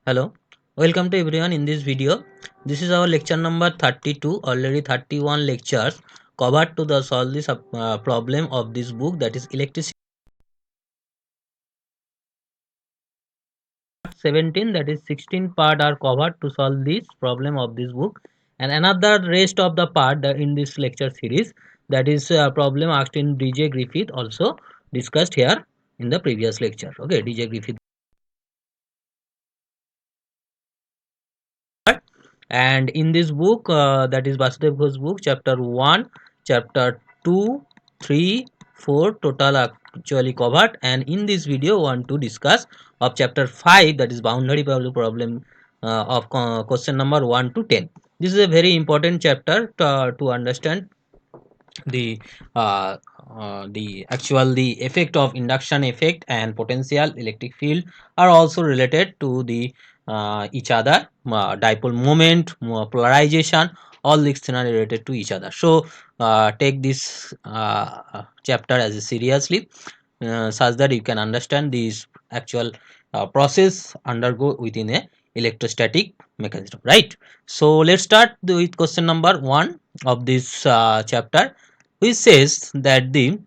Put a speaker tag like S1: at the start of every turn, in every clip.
S1: Hello, welcome to everyone in this video. This is our lecture number 32. Already 31 lectures covered to the solve this problem of this book, that is electricity. 17, that is 16 part are covered to solve this problem of this book, and another rest of the part that in this lecture series, that is problem asked in DJ Griffith, also discussed here in the previous lecture. Okay, DJ Griffith. And in this book, that is Vasudev Ghosh book, chapter 1, chapter 2, 3, 4 total are actually covered, and in this video want to discuss of chapter 5, that is boundary problem of question number 1 to 10. This is a very important chapter to understand the the effect of induction effect and potential electric field are also related to the each other, dipole moment, polarization, all these things are related to each other. So take this chapter as seriously, such that you can understand this actual process undergo within a electrostatic mechanism, right? So let's start with question number 1 of this chapter, which says that the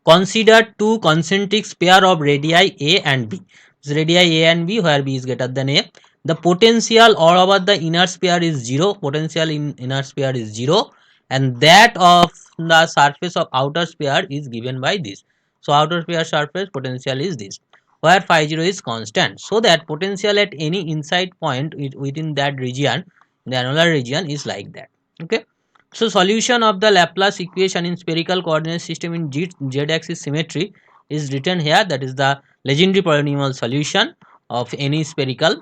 S1: consider two concentric pair of radii A and B. So radii A and B, where B is greater than A. The potential all over the inner sphere is 0. Potential in inner sphere is 0, and that of the surface of outer sphere is given by this. So outer sphere surface potential is this, where phi 0 is constant. So that potential at any inside point within that region, the annular region, is like that. Okay. So solution of the Laplace equation in spherical coordinate system in z-axis symmetry is written here. That is the legendary polynomial solution of any spherical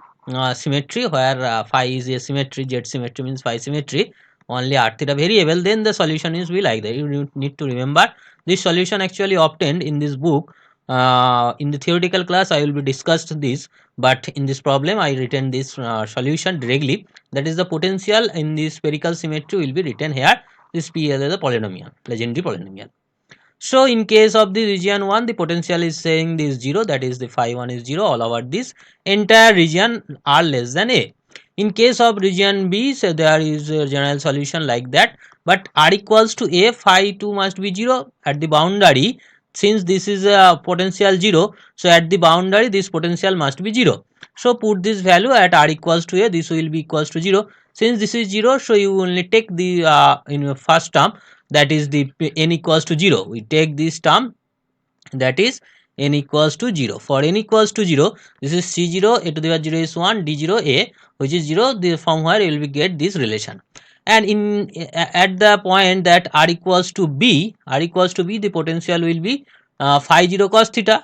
S1: symmetry, where phi is a symmetry, z symmetry means phi symmetry, only r theta variable. Then the solution is be like that. You need to remember this solution actually obtained in this book. In the theoretical class I will be discussed this, but in this problem I written this solution directly. That is the potential in the spherical symmetry will be written here. This P as a polynomial, legendary polynomial. So in case of the region 1, the potential is saying this 0, that is the phi 1 is 0 all over this entire region r less than a. In case of region B, so there is a general solution like that, but r equals to a, phi 2 must be 0 at the boundary. Since this is a potential 0, so at the boundary this potential must be 0. So put this value at r equals to a, this will be equals to 0. Since this is 0, so you only take the in your first term, that is the n equals to 0. We take this term, that is n equals to 0. For n equals to 0, this is c0 a to the power 0 is 1 d0 a, which is 0. From where you will be get this relation. And in at the point that r equals to b, the potential will be phi 0 cos theta,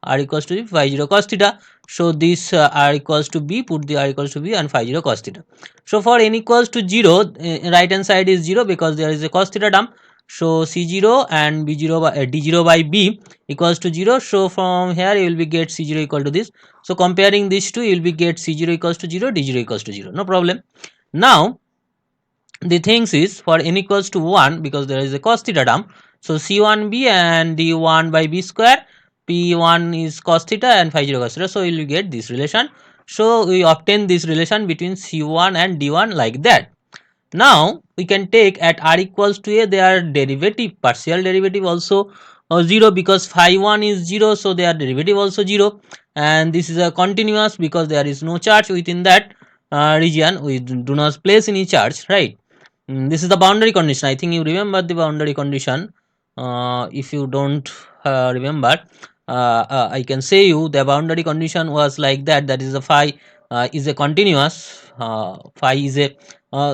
S1: r equals to phi 0 cos theta. So this r equals to b, put the r equals to b and phi 0 cos theta. So for n equals to 0, right hand side is 0 because there is a cos theta term. So c0 and b0 by d0 by b equals to 0. So from here you will be get c0 equal to this. So comparing these two, you will be get c0 equals to 0, d0 equals to 0. No problem. Now the things is for n equals to 1, because there is a cos theta term, so c1b and d1 by b square, p1 is cos theta and phi 0 cos theta, so you will get this relation. So we obtain this relation between c1 and d1 like that. Now we can take at r equals to a, their derivative, partial derivative also 0, because phi 1 is 0, so their derivative also 0, and this is a continuous because there is no charge within that region. We do not place any charge, right? This is the boundary condition. I think you remember the boundary condition. If you don't remember, I can say you the boundary condition was like that. That is the phi is a continuous. Phi is a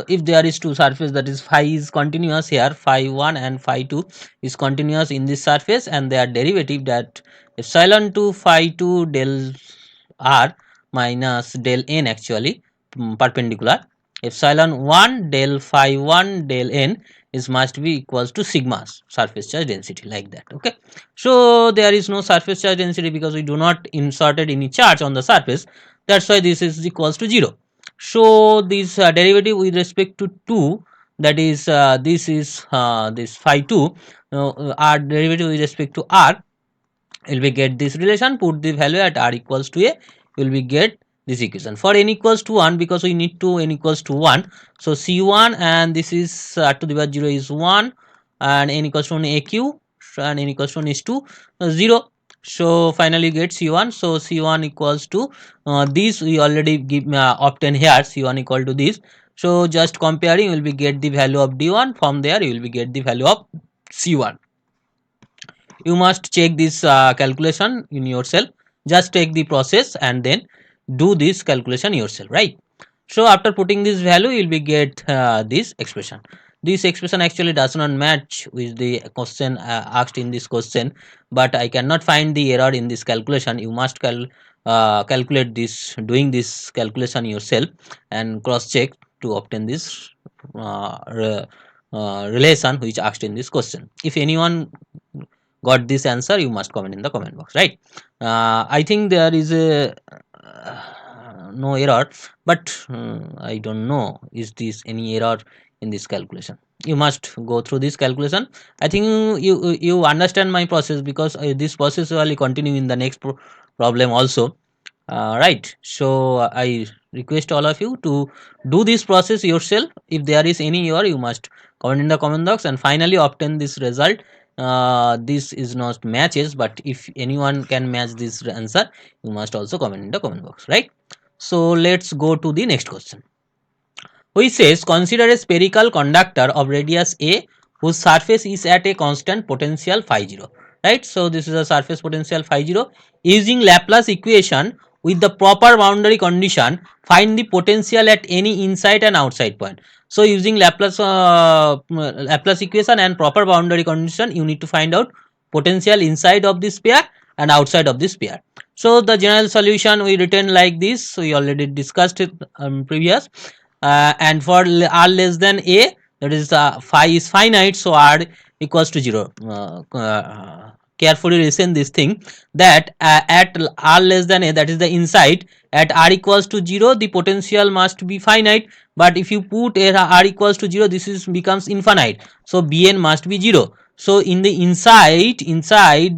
S1: if there is two surface, that is phi is continuous here. Phi 1 and phi 2 is continuous in this surface, and their derivative, that epsilon 2 phi 2 del r minus del n, actually perpendicular, epsilon 1 del phi 1 del n is must be equals to sigma surface charge density, like that. Okay, so there is no surface charge density because we do not inserted any charge on the surface. That's why this is equals to 0. So this derivative with respect to 2, that is this is this phi 2, r derivative with respect to r, will be get this relation. Put the value at r equals to a, will be get this equation. For n equals to 1, because we need to n equals to 1, so C1 and this is r to the power 0 is 1, and n equals to 1 AQ, and n equals to 1 is to 0. So finally get C1. So C1 equals to this we already give obtain here, C1 equal to this. So just comparing, you will be get the value of D1. From there you will be get the value of C1. You must check this calculation in yourself. Just take the process and then do this calculation yourself, right? So after putting this value, you will be get this expression. This expression actually does not match with the question asked in this question, but I cannot find the error in this calculation. You must calculate this, doing this calculation yourself, and cross check to obtain this relation which asked in this question. If anyone got this answer, you must comment in the comment box, right? I think there is a no error, but I don't know is this any error in this calculation. You must go through this calculation. I think you understand my process, because this process will continue in the next problem also, right? So I request all of you to do this process yourself. If there is any error, you must comment in the comment box and finally obtain this result. This is not matches, but if anyone can match this answer, you must also comment in the comment box, right? So let's go to the next question, which says consider a spherical conductor of radius a whose surface is at a constant potential phi 0, right? So this is a surface potential phi 0. Using Laplace equation with the proper boundary condition, find the potential at any inside and outside point. So using Laplace equation and proper boundary condition, you need to find out potential inside of the sphere and outside of the sphere. So the general solution we written like this. We already discussed it previous. And for r less than a, that is phi is finite, so r equals to 0. Carefully listen this thing, that at r less than a, that is the inside, at r equals to 0 the potential must be finite, but if you put r equals to 0, this is becomes infinite, so bn must be 0. So in the inside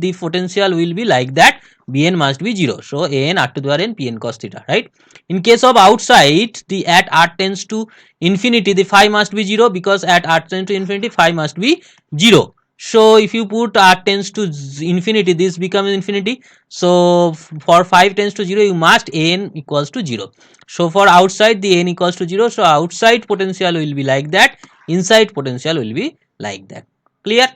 S1: the potential will be like that, bn must be 0. So an r to the power n pn cos theta, right? In case of outside, the at r tends to infinity, the phi must be 0, because at r tends to infinity phi must be 0. So if you put r tends to infinity, this becomes infinity. So for phi tends to 0, you must n equals to 0. So for outside, the n equals to 0. So outside potential will be like that, inside potential will be like that. Clear?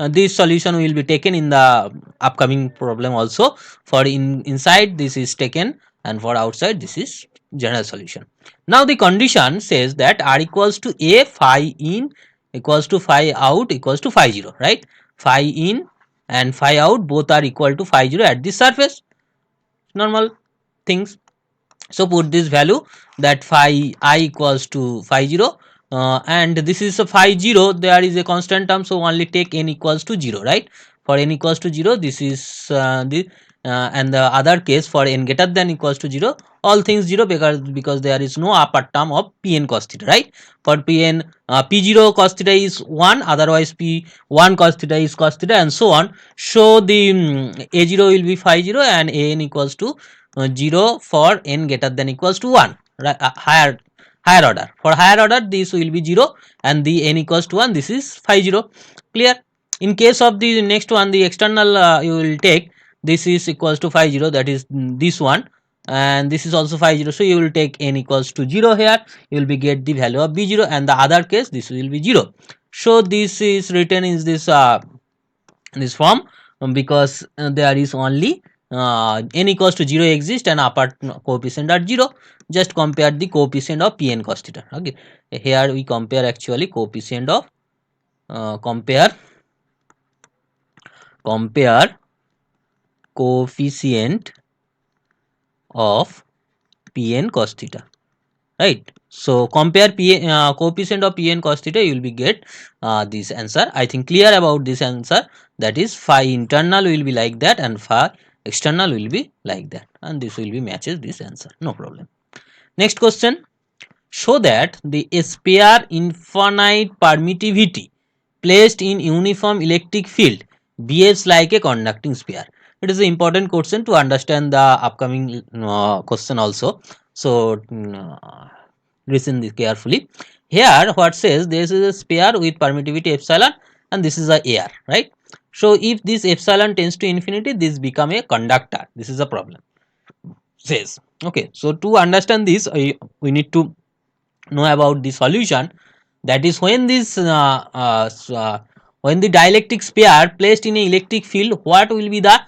S1: This solution will be taken in the upcoming problem also. For inside, this is taken, and for outside, this is general solution. Now the condition says that r equals to a phi in equals to phi out equals to phi 0, right? Phi in and phi out both are equal to phi 0 at the surface. Normal things. So put this value, that phi I equals to phi 0, and this is a phi 0, there is a constant term, so only take n equals to 0, right? For n equals to 0, this is the and the other case for n greater than equals to 0, all things 0, because there is no upper term of pn cos theta, right? For pn p0 cos theta is 1, otherwise p1 cos theta is cos theta, and so on. So the a0 will be phi 0 and an equals to 0 for n greater than equals to 1, right? Higher order. For higher order, this will be 0, and the n equals to 1, this is phi 0. Clear? In case of the next one, the external you will take, this is equals to phi 0, that is this one, and this is also phi 0. So you will take n equals to 0 here, you will be get the value of b0, and the other case this will be 0. So this is written in this form, because there is only n equals to 0 exist and upper coefficient are 0. Just compare the coefficient of pn cos theta. Okay, here we compare actually coefficient of compare coefficient of pn cos theta, right? So compare coefficient of pn cos theta, you will be get this answer. I think clear about this answer, that is phi internal will be like that and phi external will be like that, and this will be matches this answer, no problem. Next question, show that the sphere infinite permittivity placed in uniform electric field behaves like a conducting sphere. It is an important question to understand the upcoming question also. So listen this carefully. Here what says, this is a sphere with permittivity epsilon and this is a air, right? So if this epsilon tends to infinity, this become a conductor. This is a problem, says. Okay, so to understand this, we need to know about the solution. That is when this when the dielectric sphere placed in a electric field, what will be the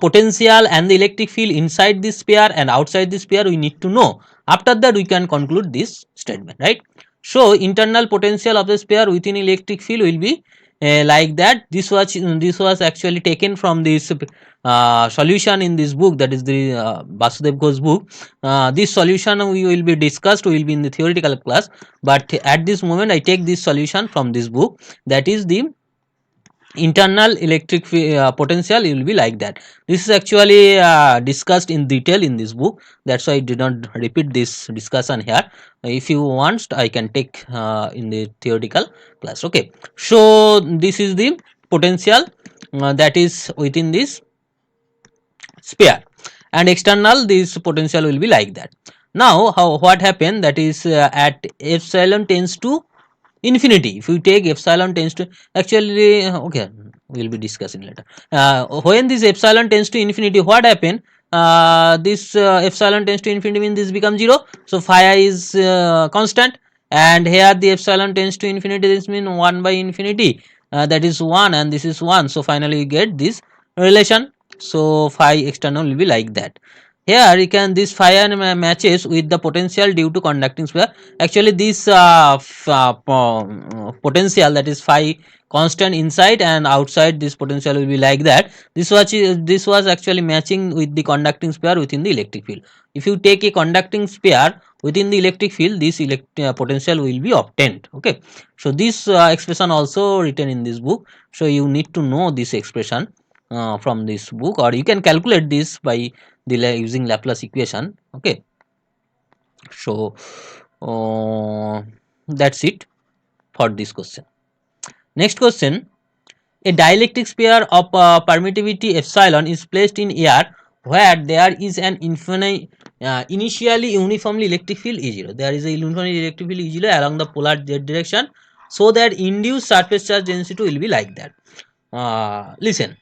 S1: potential and the electric field inside this sphere and outside this sphere, we need to know. After that we can conclude this statement, right? So internal potential of the sphere within electric field will be like that. This was actually taken from this solution in this book, that is the Vasudev Ghosh book. This solution we will be discussed, will be in the theoretical class, but at this moment I take this solution from this book, that is the internal electric potential will be like that. This is actually discussed in detail in this book, that's why I did not repeat this discussion here. If you want, I can take in the theoretical class. Okay, so this is the potential that is within this sphere, and external this potential will be like that. Now what happened, that is at epsilon tends to infinity, if you take epsilon tends to, actually okay, we will be discussing later. When this epsilon tends to infinity, what happen, this epsilon tends to infinity means this becomes 0, so phi I is constant, and here the epsilon tends to infinity, this means 1 by infinity, that is 1 and this is 1, so finally you get this relation. So phi external will be like that. Here you can, this phi n matches with the potential due to conducting sphere. Actually this potential, that is phi constant inside and outside, this potential will be like that. This was actually matching with the conducting sphere within the electric field. If you take a conducting sphere within the electric field, this potential will be obtained. Okay, so this expression also written in this book, so you need to know this expression from this book, or you can calculate this by the using Laplace equation. Okay, so that's it for this question. Next question: a dielectric sphere of permittivity epsilon is placed in air where there is an initially uniformly electric field E0. There is a uniformly electric field E0 along the polar z direction, so that induced surface charge density will be like that. Listen.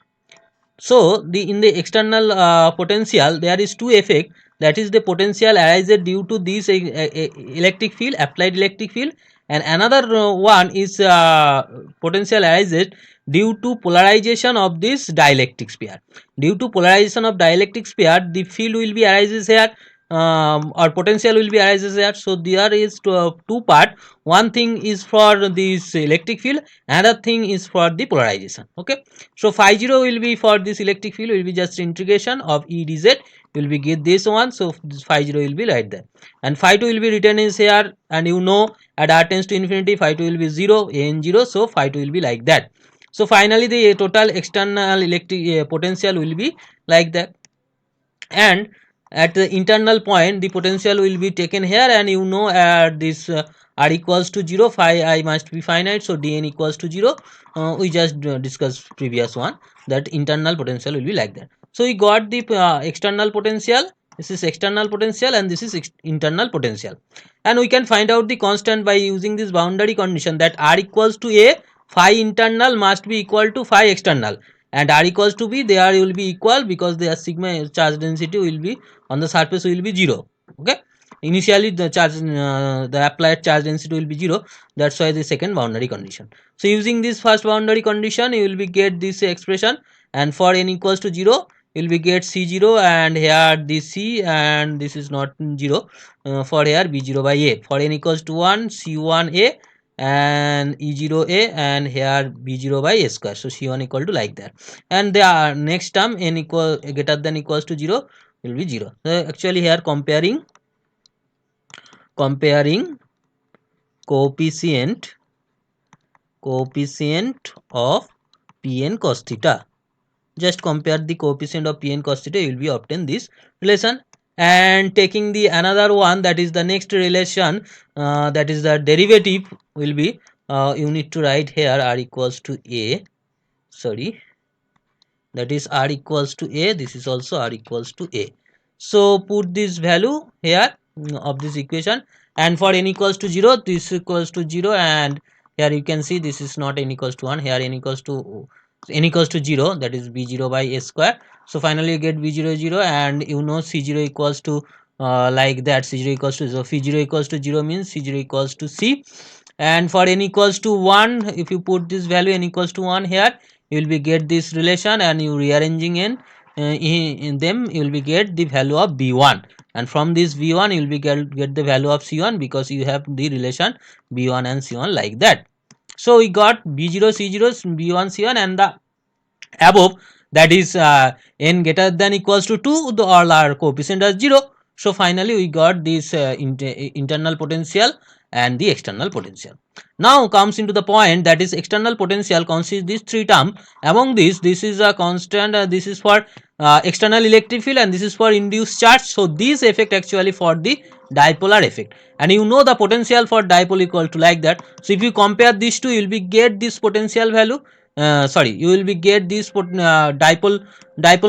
S1: So the in the external potential there is two effect, that is the potential arises due to this electric field, applied electric field, and another one is potential arises due to polarization of this dielectric sphere. Due to polarization of dielectric sphere, the field will be arises here, or potential will be arises here. So there is two part, one thing is for this electric field, another thing is for the polarization. Okay, so phi 0 will be for this electric field, will be just integration of E dz, will be get this one, so this phi 0 will be right there, and phi 2 will be written is here, and you know at r tends to infinity phi 2 will be 0 n 0, so phi 2 will be like that. So finally the total external electric potential will be like that, and at the internal point the potential will be taken here, and you know at this r equals to 0, phi I must be finite, so dn equals to 0. We just discussed previous one, that internal potential will be like that. So we got the external potential, this is external potential and this is internal potential, and we can find out the constant by using this boundary condition, that r equals to a, phi internal must be equal to phi external, and r equals to b, they are will be equal because their sigma charge density will be on the surface will be 0. Okay, initially the charge the applied charge density will be 0, that's why the second boundary condition. So using this first boundary condition you will be get this expression, and for n equals to 0 you will be get c0, and here this c and this is not 0, for here b0 by a, for n equals to 1 c1a and e0a, and here b0 by a square, so c1 equal to like that, and the next term n equal greater than equals to 0 will be 0. So actually here comparing coefficient of Pn cos theta, just compare the coefficient of Pn cos theta, you will be obtain this relation, and taking the another one, that is the next relation, that is the derivative will be you need to write here r equals to a, sorry, that is r equals to a, this is also r equals to a. So put this value here of this equation, and for n equals to 0 this equals to 0, and here you can see this is not n equals to 1, here n equals to 0, that is b0 by a square. So finally you get b0 0, and you know c0 equals to like that, c0 equals to 0, phi 0 equals to 0 means c0 equals to c. And for n equals to 1, if you put this value n equals to 1 here, you will be get this relation, and you rearranging in them, you will be get the value of b1, and from this b1 you will be get the value of c1, because you have the relation b1 and c1 like that. So we got b0 c0 b1 c1, and the above, that is n greater than equals to 2, the all are coefficient as 0. So finally we got this internal potential and the external potential. Now comes into the point, that is external potential consists these three terms. Among these, this is a constant, this is for external electric field, and this is for induced charge. So this effect actually for the dipolar effect, and you know the potential for dipole equal to like that. So if you compare these two, you will be get this potential value, sorry, you will be get this dipole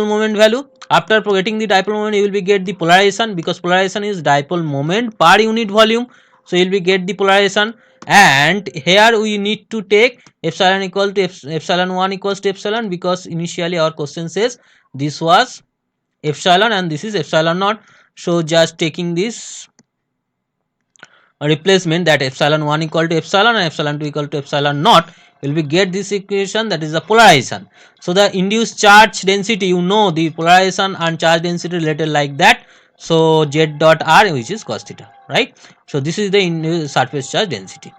S1: moment value. After getting the dipole moment, you will be get the polarization, because polarization is dipole moment per unit volume. So you will be get the polarization, and here we need to take epsilon equal to epsilon 1 equals to epsilon, because initially our question says this was epsilon and this is epsilon naught. So just taking this replacement, that epsilon 1 equal to epsilon and epsilon 2 equal to epsilon naught, will be get this equation, that is the polarization. So the induced charge density, you know the polarization and charge density related like that. So z dot r, which is cos theta, right? So this is the induced surface charge density.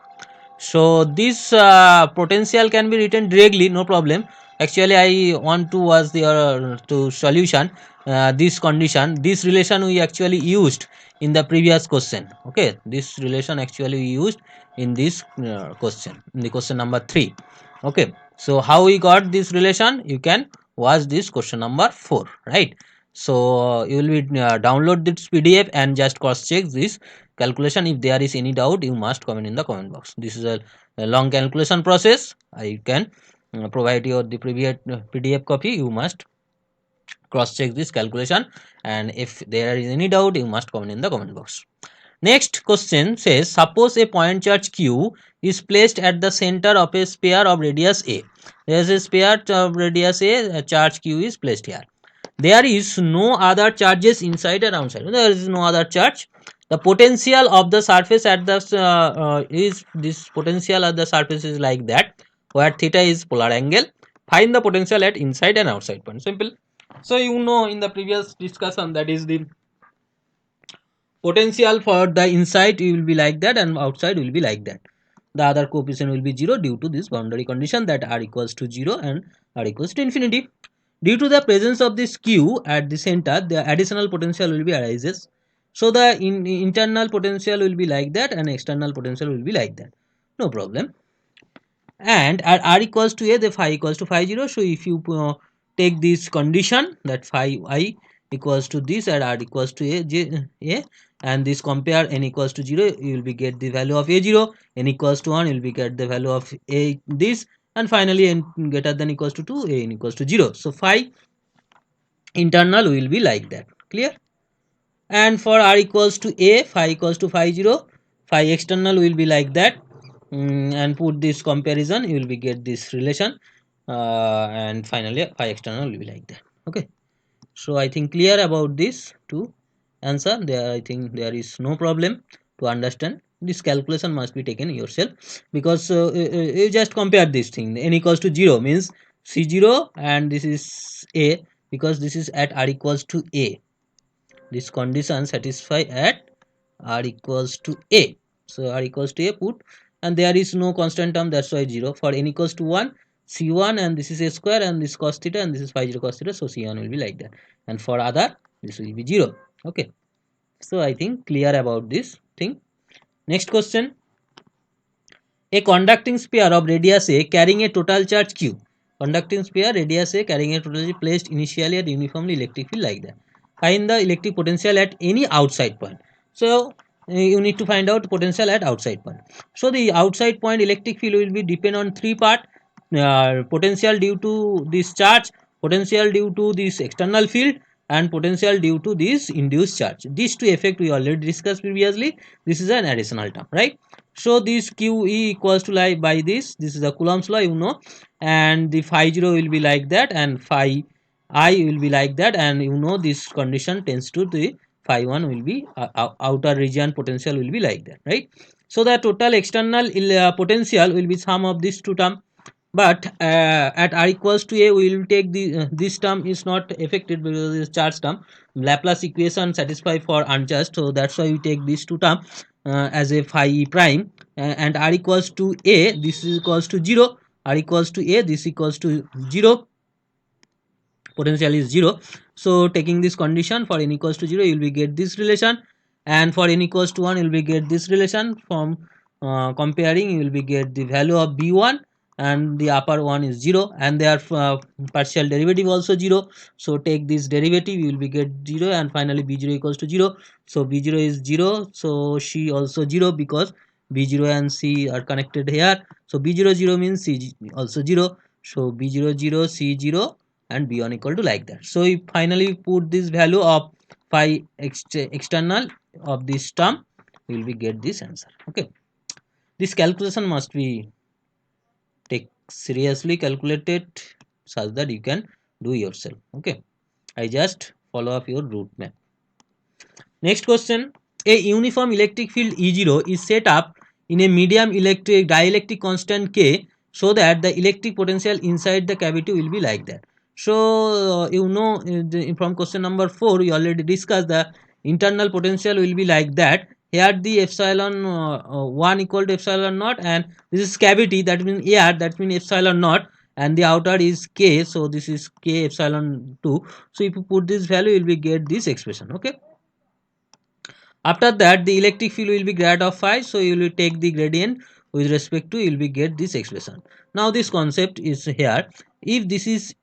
S1: So this potential can be written directly, no problem. Actually I want to was the to solution this condition, this relation we actually used in the previous question. Okay, this relation actually we used in this question, in the question number 3. Okay, so how we got this relation, you can watch this question number 4, right? So you will be download this pdf and just cross check this calculation. If there is any doubt, you must comment in the comment box. This is a long calculation process. I can provide you the previous pdf copy. You must cross check this calculation, and if there is any doubt, you must comment in the comment box. Next question says, suppose a point charge q is placed at the center of a sphere of radius a. There is a sphere of radius a charge q is placed here. There is no other charges inside and outside. There is no other charge. The potential of the surface at the is this potential at the surface is like that, where theta is polar angle. Find the potential at inside and outside point. Simple. So you know in the previous discussion, that is the potential for the inside will be like that and outside will be like that. The other coefficient will be 0 due to this boundary condition, that r equals to 0 and r equals to infinity. Due to the presence of this q at the center, the additional potential will be arises. So the internal potential will be like that and external potential will be like that. No problem. And at r equals to a, the phi equals to phi 0. So if you take this condition, that phi I equals to this and r equals to a, and this compare n equals to 0, you will be get the value of a0, n equals to 1, you will be get the value of a this, and finally n greater than equals to 2, a n equals to 0. So phi internal will be like that. Clear? And for r equals to a, phi equals to phi 0, phi external will be like that. And put this comparison, you will be get this relation, and finally phi external will be like that. Okay, so I think clear about this to answer there. I think there is no problem to understand. This calculation must be taken yourself, because you just compare this thing. N equals to 0 means c0, and this is a, because this is at r equals to a. This condition satisfy at r equals to a. So r equals to a put, and there is no constant term, that's why 0. For n equals to 1, c1, and this is a square, and this cos theta, and this is phi 0 cos theta, so c1 will be like that. And for other, this will be 0. Okay, so I think clear about this thing. Next question. A conducting sphere of radius a carrying a total charge q. Conducting sphere radius a carrying a total charge placed initially at uniformly electric field like that. Find the electric potential at any outside point. So you need to find out potential at outside point. So the outside point electric field will be depend on three part: potential due to this charge, potential due to this external field and potential due to this induced charge. These two effect we already discussed previously. This is an additional term, right? So this QE equals to like by this is the Coulomb's law, you know, and the phi 0 will be like that and phi I will be like that, and you know this condition tends to the phi 1 will be outer region potential will be like that, right? So the total external potential will be sum of these two term, but at r equals to a we will take the this term is not affected because it's charge term. Laplace equation satisfy for unjust, so that's why we take these two term as a phi e prime, and r equals to a, this is equals to 0, r equals to a, this equals to 0, potential is 0. So taking this condition for n equals to 0 you will be get this relation, and for n equals to 1 you will be get this relation. From comparing you will be get the value of b1 and the upper one is 0, and their partial derivative also 0. So take this derivative you will be get 0, and finally b0 equals to 0. So b0 is 0, so c also 0 because b0 and c are connected here. So b0 0 means c also 0. So b0 0, c 0, and b1 equal to like that. So we finally put this value of phi external of this term, we will be get this answer. Okay, this calculation must be take seriously calculated such that you can do yourself. Okay, I just follow up your route map. Next question, a uniform electric field E0 is set up in a medium electric dielectric constant K so that the electric potential inside the cavity will be like that. So you know from question number 4 we already discussed the internal potential will be like that. Here the epsilon 1 equal to epsilon naught, and this is cavity, that means air, that means epsilon naught, and the outer is K, so this is K epsilon 2. So if you put this value you will be get this expression. Okay, after that the electric field will be grad of phi, so you will take the gradient with respect to you will be get this expression. Now this concept is here, if this is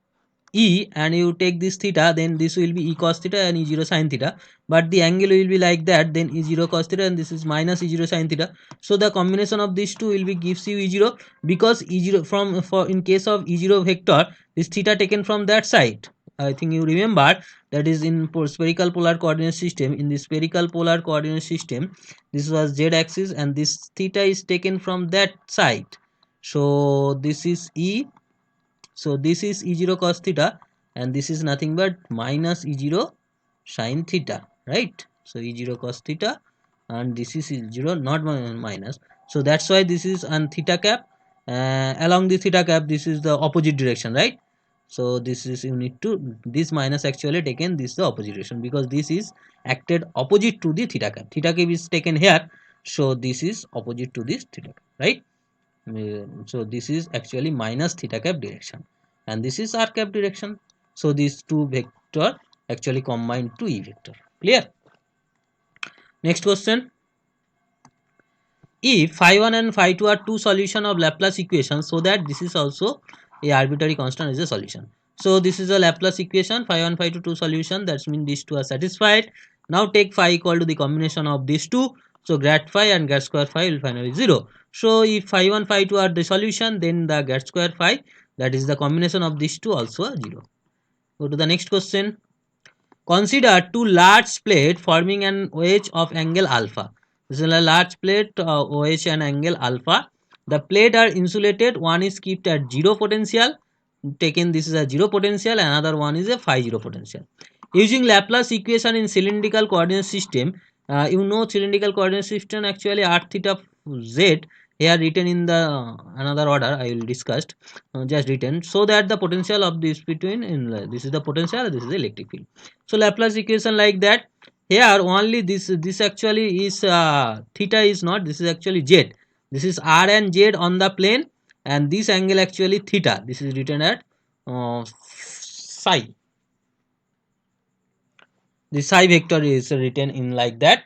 S1: E and you take this theta, then this will be E cos theta and E0 sin theta, but the angle will be like that, then E0 cos theta and this is minus E0 sin theta. So the combination of these two will be gives you E0, because E0 from for in case of E0 vector, this theta taken from that side, I think you remember, that is in spherical polar coordinate system. In the spherical polar coordinate system, this was z axis and this theta is taken from that side. So this is E, so this is E0 cos theta, and this is nothing but minus E0 sin theta, right? So E0 cos theta, and this is E0 not minus. So that's why this is on theta cap. Along the theta cap, this is the opposite direction, right? So this is you need to this minus actually taken this the opposite direction, because this is acted opposite to the theta cap. Theta cap is taken here, so this is opposite to this theta cap, right? So this is actually minus theta cap direction, and this is r cap direction. So these two vector actually combine to E vector. Clear? Next question, if phi 1 and phi 2 are two solution of Laplace equation, so that this is also a arbitrary constant is a solution. So this is a Laplace equation, phi 1 phi 2 two solution, that means these two are satisfied. Now take phi equal to the combination of these two, so grad phi and grad square phi will finally 0. So if phi 1 phi 2 are the solution, then the grad square phi, that is the combination of these two, also are 0. Go to the next question. Consider two large plate forming an OH of angle alpha. This is a large plate OH and angle alpha. The plate are insulated. One is kept at 0 potential. Taken this is a 0 potential. Another one is a phi 0 potential. Using Laplace equation in cylindrical coordinate system, you know cylindrical coordinate system actually r theta z here written in the another order I will discussed, just written, so that the potential of this between in this is the potential, this is the electric field. So Laplace equation like that. Here only this actually is theta is not, this is actually z, this is r and z on the plane, and this angle actually theta, this is written at psi. The psi vector is written in like that.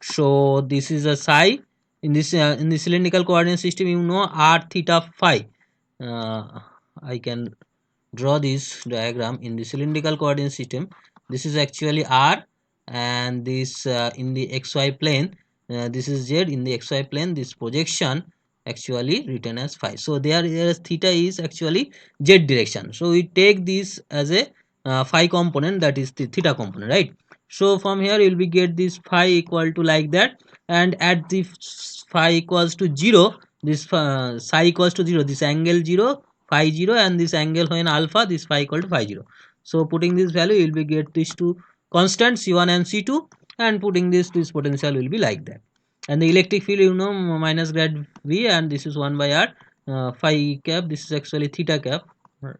S1: So this is a psi in the cylindrical coordinate system, you know r theta phi. I can draw this diagram in the cylindrical coordinate system. This is actually r, and this in the xy plane, this is z in the xy plane. This projection actually written as phi. So there is theta is actually z direction. So we take this as a phi component, that is the theta component, right? So from here you will be get this phi equal to like that, and at the phi equals to 0, this psi equals to 0, this angle 0, phi 0, and this angle when alpha, this phi equal to phi 0. So putting this value you will be get these two constants C1 and C2, and putting this potential will be like that. And the electric field, you know, minus grad V, and this is 1 by R phi cap, this is actually theta cap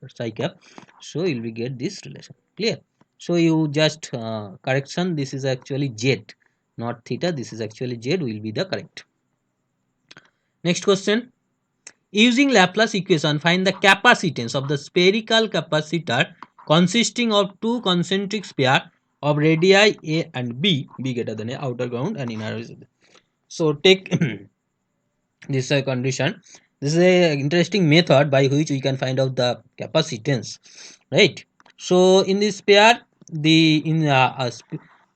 S1: psi cap. So you will be get this relation, clear? So you just correction, this is actually Z, not theta, this is actually Z will be the correct. Next question. Using Laplace equation, find the capacitance of the spherical capacitor consisting of two concentric pair of radii A and B greater than A, outer ground and inner resistance. So take this condition. This is a interesting method by which we can find out the capacitance, right? So in this pair, the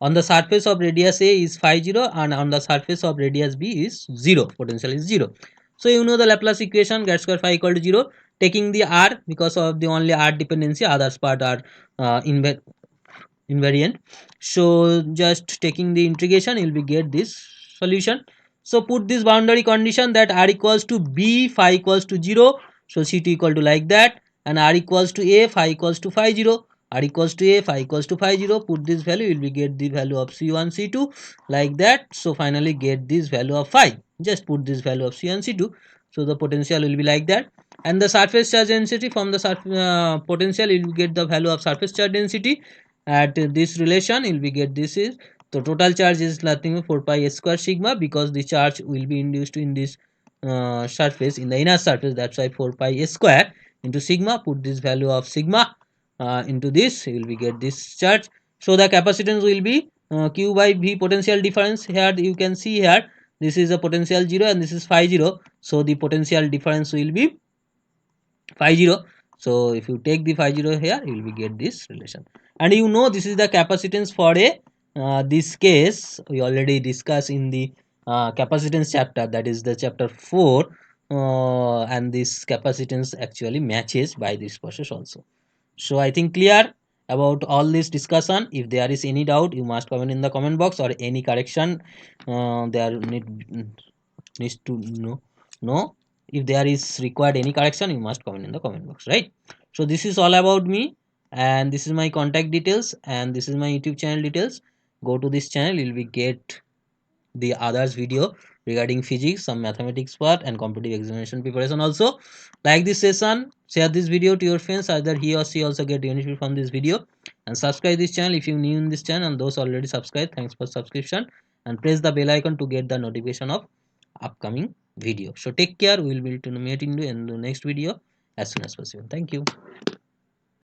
S1: on the surface of radius A is phi 0, and on the surface of radius B is 0, potential is 0. So you know the Laplace equation, get square phi equal to 0, taking the R, because of the only R dependency, others part are invariant. So just taking the integration, you'll be get this solution. So put this boundary condition that R equals to B, phi equals to 0, so C2 equal to like that, and R equals to A, phi equals to phi 0, R equals to A, phi equals to phi 0, put this value, you'll be get the value of C1, C2 like that. So finally get this value of phi, just put this value of C1, C2, so the potential will be like that. And the surface charge density, from the potential you will get the value of surface charge density. At this relation you'll be get this is the total charge is nothing but 4 pi square sigma, because the charge will be induced in this surface, in the inner surface, that's why 4 pi square into sigma. Put this value of sigma into this, you will be get this charge. So the capacitance will be q by v, potential difference. Here you can see here, this is a potential 0 and this is phi 0, so the potential difference will be phi 0. So if you take the phi 0 here, you will be get this relation. And you know this is the capacitance for a this case we already discussed in the capacitance chapter, that is the chapter 4, and this capacitance actually matches by this process also. So I think clear about all this discussion. If there is any doubt, you must comment in the comment box, or any correction there needs to know. If there is required any correction, you must comment in the comment box, right? So this is all about me, and this is my contact details, and this is my YouTube channel details. Go to this channel, you'll be get the others video regarding physics, some mathematics part, and competitive examination preparation also. Like this session, share this video to your friends, either he or she also get benefit from this video, and subscribe this channel if you new in this channel, and those already subscribed, thanks for subscription, and press the bell icon to get the notification of upcoming video. So take care, we will be meeting you in the next video as soon as possible. Thank you.